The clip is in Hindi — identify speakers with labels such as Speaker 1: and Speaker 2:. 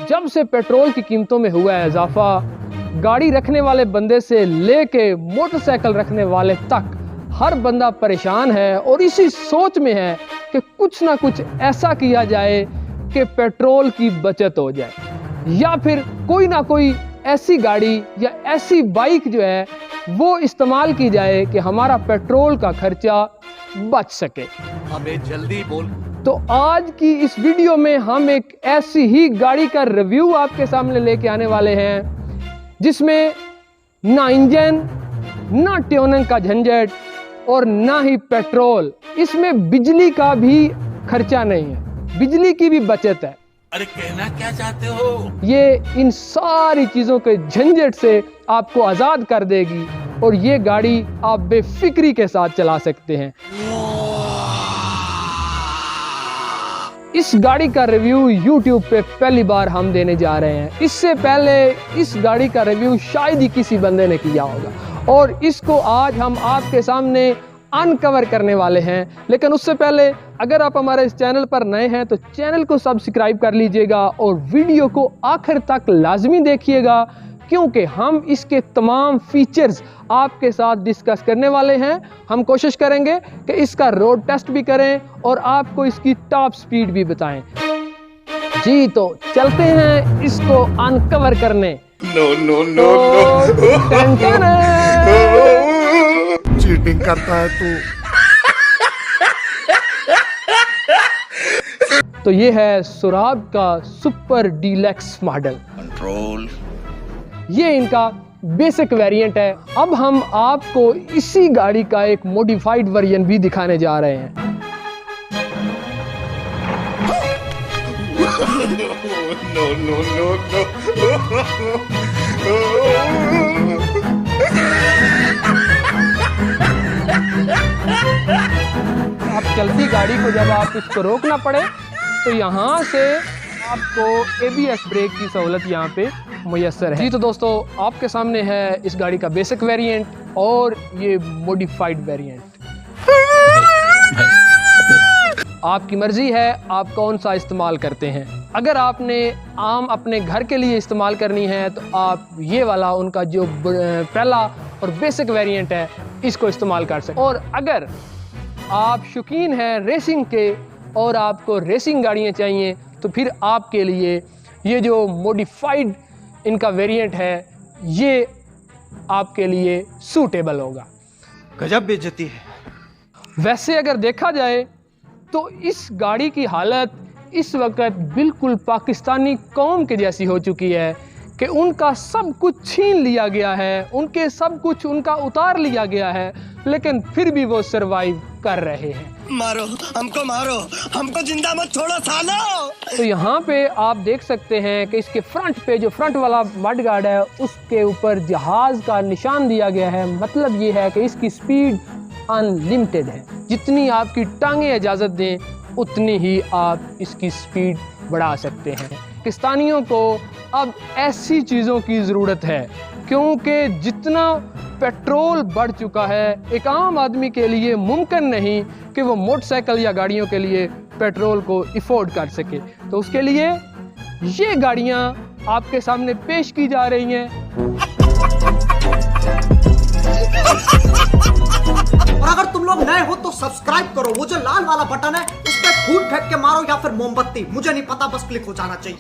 Speaker 1: जब से पेट्रोल की कीमतों में हुआ है इजाफा, गाड़ी रखने वाले बंदे से लेके मोटरसाइकिल रखने वाले तक हर बंदा परेशान है और इसी सोच में है कि कुछ ना कुछ ऐसा किया जाए कि पेट्रोल की बचत हो जाए या फिर कोई ना कोई ऐसी गाड़ी या ऐसी बाइक जो है वो इस्तेमाल की जाए कि हमारा पेट्रोल का खर्चा बच सके।
Speaker 2: हमें जल्दी बोल।
Speaker 1: तो आज की इस वीडियो में हम एक ऐसी ही गाड़ी का रिव्यू आपके सामने लेके आने वाले हैं जिसमें ना इंजन, ना ट्यूनिंग का झंझट और ना ही पेट्रोल, इसमें बिजली का भी खर्चा नहीं है, बिजली की भी बचत है।
Speaker 2: अरे कहना क्या चाहते हो?
Speaker 1: ये इन सारी चीजों के झंझट से आपको आजाद कर देगी और ये गाड़ी आप बेफिक्री के साथ चला सकते हैं। इस गाड़ी का रिव्यू YouTube पे पहली बार हम देने जा रहे हैं। इससे पहले इस गाड़ी का रिव्यू शायद ही किसी बंदे ने किया होगा और इसको आज हम आपके सामने अनकवर करने वाले हैं। लेकिन उससे पहले अगर आप हमारे इस चैनल पर नए हैं तो चैनल को सब्सक्राइब कर लीजिएगा और वीडियो को आखिर तक लाजमी देखिएगा, क्योंकि हम इसके तमाम फीचर्स आपके साथ डिस्कस करने वाले हैं। हम कोशिश करेंगे कि इसका रोड टेस्ट भी करें और आपको इसकी टॉप स्पीड भी बताएं। जी तो चलते हैं इसको अनकवर करने।
Speaker 2: नो नो नो
Speaker 3: चीटिंग करता है तू।
Speaker 1: तो ये है सुराग का सुपर डीलक्स मॉडल।
Speaker 2: कंट्रोल।
Speaker 1: ये इनका बेसिक वेरिएंट है। अब हम आपको इसी गाड़ी का एक मॉडिफाइड वर्जन भी दिखाने जा रहे हैं।
Speaker 2: नो नो नो
Speaker 1: आप चलती गाड़ी को जब आप इसको रोकना पड़े तो यहाँ से आपको ABS ब्रेक की सहूलत यहाँ पे मुयस्सर है। जी तो दोस्तों, आपके सामने है इस गाड़ी का बेसिक वेरिएंट और ये मॉडिफाइड वेरिएंट। आपकी मर्जी है आप कौन सा इस्तेमाल करते हैं। अगर आपने आम अपने घर के लिए इस्तेमाल करनी है तो आप ये वाला उनका जो पहला और बेसिक वेरिएंट है इसको इस्तेमाल कर सकते हैं। और अगर आप शौकीन हैं रेसिंग के और आपको रेसिंग गाड़ियाँ चाहिए तो फिर आपके लिए ये जो मॉडिफाइड इनका वेरिएंट है ये आपके लिए सूटेबल होगा।
Speaker 2: गजब बेइज्जती है।
Speaker 1: वैसे अगर देखा जाए तो इस गाड़ी की हालत इस वक्त बिल्कुल पाकिस्तानी कौम के जैसी हो चुकी है कि उनका सब कुछ छीन लिया गया है, उनके सब कुछ उनका उतार लिया गया है, लेकिन फिर भी वो सरवाइव कर रहे हैं।
Speaker 2: मारो हमको जिंदा मत छोड़ो सालो।
Speaker 1: तो यहाँ पे आप देख सकते हैं कि इसके फ्रंट पे जो फ्रंट वाला मड गार्ड है उसके ऊपर जहाज का निशान दिया गया है। मतलब ये है कि इसकी स्पीड अनलिमिटेड है, जितनी आपकी टांगें इजाज़त दें उतनी ही आप इसकी स्पीड बढ़ा सकते हैं। पाकिस्तानियों को अब ऐसी चीज़ों की ज़रूरत है क्योंकि जितना पेट्रोल बढ़ चुका है एक आम आदमी के लिए मुमकिन नहीं कि वो मोटरसाइकिल या गाड़ियों के लिए पेट्रोल को अफोर्ड कर सके। तो उसके लिए ये गाड़ियाँ आपके सामने पेश की जा रही हैं।
Speaker 4: और अगर तुम लोग नए हो तो सब्सक्राइब करो, वो जो लाल वाला बटन है उस पर फूट फेंक के मारो या फिर मोमबत्ती, मुझे नहीं पता, बस क्लिक हो जाना चाहिए।